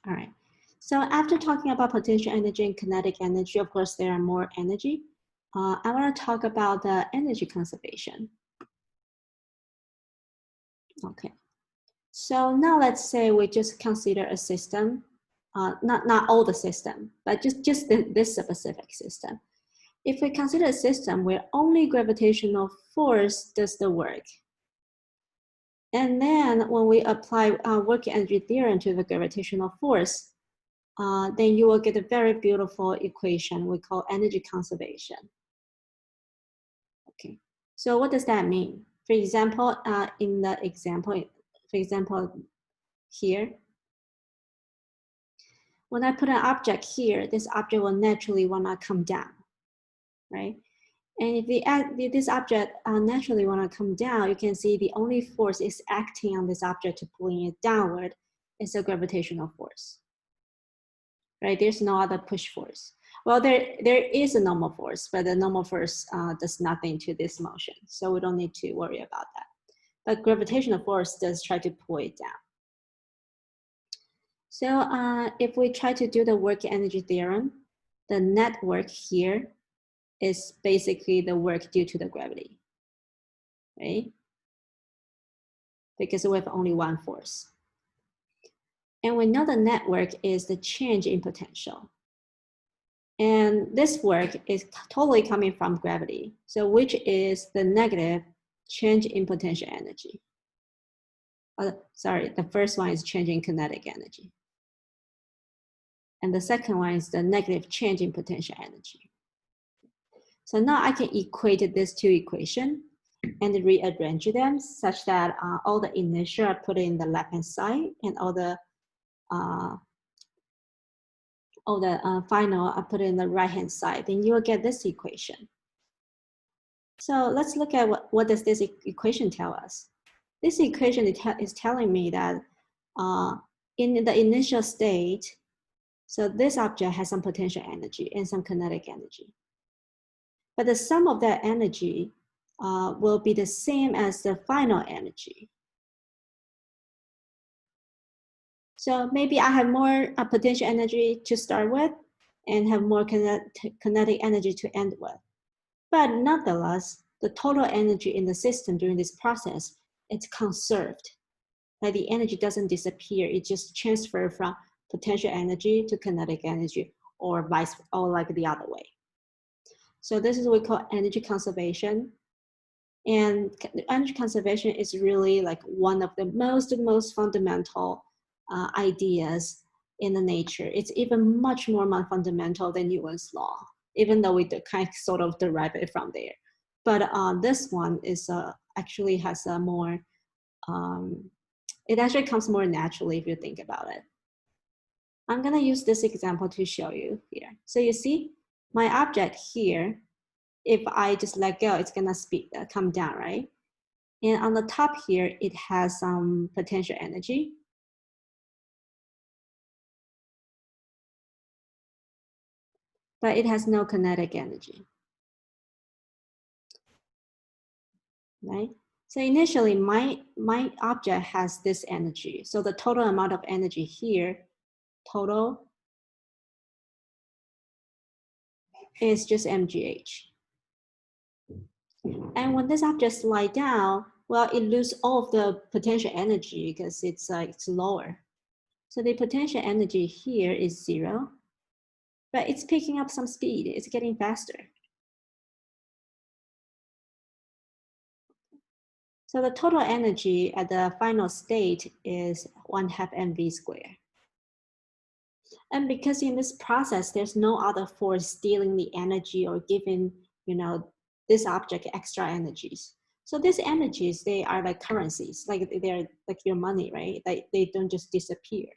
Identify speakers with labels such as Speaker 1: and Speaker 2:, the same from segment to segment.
Speaker 1: All right. So after talking about potential energy and kinetic energy, of course, there are more energy. I want to talk about the energy conservation. Okay. So now let's say we just consider a system, not all the system, but just this specific system. If we consider a system where only gravitational force does the work, and then when we apply work energy theorem to the gravitational force, then you will get a very beautiful equation we call energy conservation. Okay, so what does that mean? For example, in the example, for example, here, when I put an object here, this object will naturally want to come down, right? And if this object naturally want to come down, you can see the only force is acting on this object to pulling it downward is a gravitational force, right? There's no other push force. Well, there is a normal force, but the normal force does nothing to this motion, so we don't need to worry about that. But gravitational force does try to pull it down. So if we try to do the work energy theorem, the net work here is basically the work due to the gravity, right? Because we have only one force. And we know the net work is the change in potential. And this work is totally coming from gravity. So which is the negative change in potential energy. Sorry, the first one is change in kinetic energy. And the second one is the negative change in potential energy. So now I can equate these two equations and rearrange them such that all the initial are put in the left-hand side and all the final are put in the right-hand side. Then you will get this equation. So let's look at what does this equation tell us. This equation is telling me that in the initial state, so this object has some potential energy and some kinetic energy. But the sum of that energy will be the same as the final energy. So maybe I have more potential energy to start with and have more kinetic energy to end with. But nonetheless, the total energy in the system during this process, it's conserved. Like the energy doesn't disappear, it just transfers from potential energy to kinetic energy or like the other way. So this is what we call energy conservation. And energy conservation is really like one of the most fundamental ideas in the nature. It's even much more fundamental than Newton's law, even though we kind of sort of derive it from there. But this one is actually has a more, it actually comes more naturally if you think about it. I'm gonna use this example to show you here. So you see my object here, if I just let go, it's gonna come down, right? And on the top here, it has some potential energy. But it has no kinetic energy, right? So initially, my object has this energy. So the total amount of energy here, total, is just mgh. And when this object slides down, well, it loses all of the potential energy because it's lower. So the potential energy here is 0, but it's picking up some speed. It's getting faster. So the total energy at the final state is 1/2 mv squared. And because in this process, there's no other force stealing the energy or giving, this object extra energies. So these energies, they are like currencies, like they're like your money, right? They don't just disappear.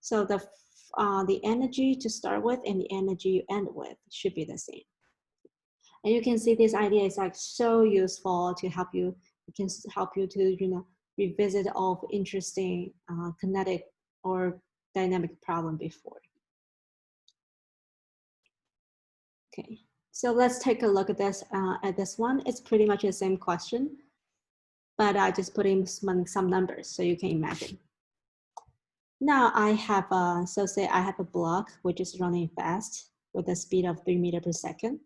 Speaker 1: So the energy to start with and the energy you end with should be the same. And you can see this idea is like so useful to help you. It can help you to revisit all of interesting kinetic or dynamic problem before. Okay, so let's take a look at this one. It's pretty much the same question, but I just put in some numbers so you can imagine. Now I have a, so say I have a block which is running fast with a speed of 3 meters per second.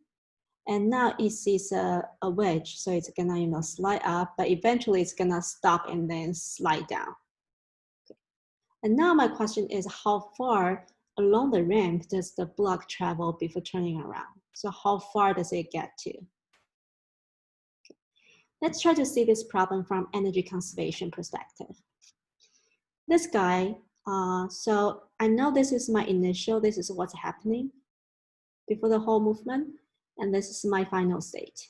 Speaker 1: And now it sees a wedge, so it's gonna slide up, but eventually it's gonna stop and then slide down. Okay. And now my question is, how far along the ramp does the block travel before turning around? So how far does it get to? Okay. Let's try to see this problem from energy conservation perspective. This guy, so I know this is my initial, this is what's happening before the whole movement, and this is my final state.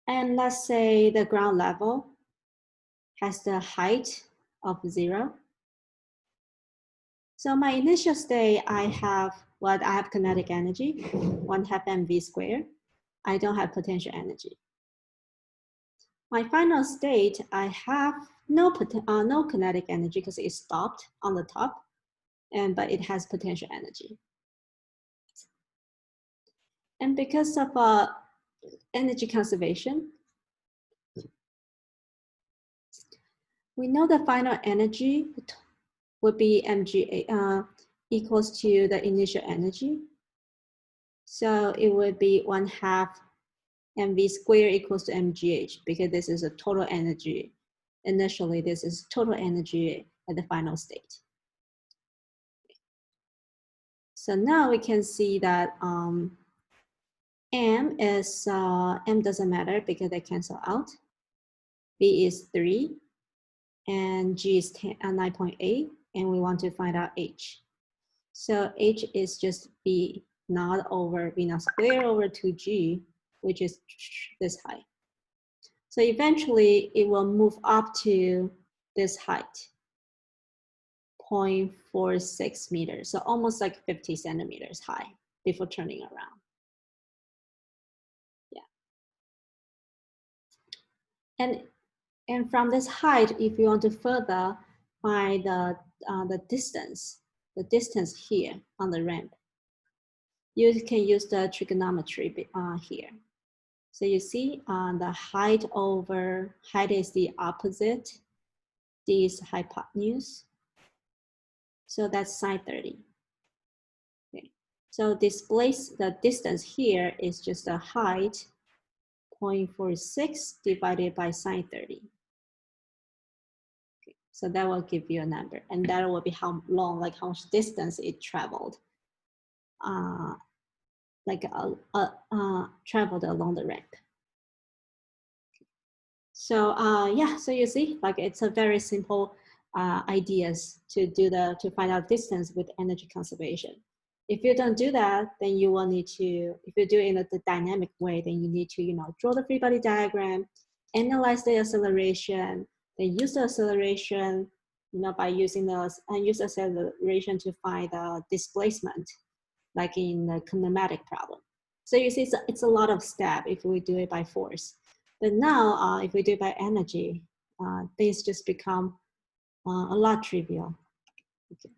Speaker 1: And let's say the ground level has the height of 0. So my initial state, I have kinetic energy, 1/2 mv squared. I don't have potential energy. My final state, I have no kinetic energy because it stopped on the top, but it has potential energy. And because of energy conservation, we know the final energy would be mg equals to the initial energy. So it would be 1/2 mv squared equals to mgh, because this is a total energy. Initially, this is total energy at the final state. So now we can see that m doesn't matter because they cancel out. B is 3, and G is 9.8, and we want to find out H. So H is just B naught over V naught squared over 2G, which is this height. So eventually it will move up to this height, 0.46 meters. So almost like 50 centimeters high before turning around. Yeah. And from this height, if you want to further find the distance here on the ramp, you can use the trigonometry here. So you see the height is the opposite. D is hypotenuse. So that's sine 30. Okay. So the distance here is just the height, 0.46 divided by sine 30. Okay. So that will give you a number, and that will be how long, like how much distance it traveled. Traveled along the ramp. So yeah, so you see, like it's a very simple ideas to find out distance with energy conservation. If you don't do that, then you will need to, if you do it in the dynamic way, then you need to, draw the free body diagram, analyze the acceleration, then use the acceleration, by using use acceleration to find the displacement, like in the kinematic problem. So you see, it's a lot of steps if we do it by force. But now, if we do it by energy, things just become a lot trivial. Okay.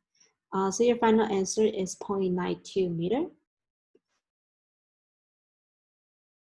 Speaker 1: So your final answer is 0.92 meter.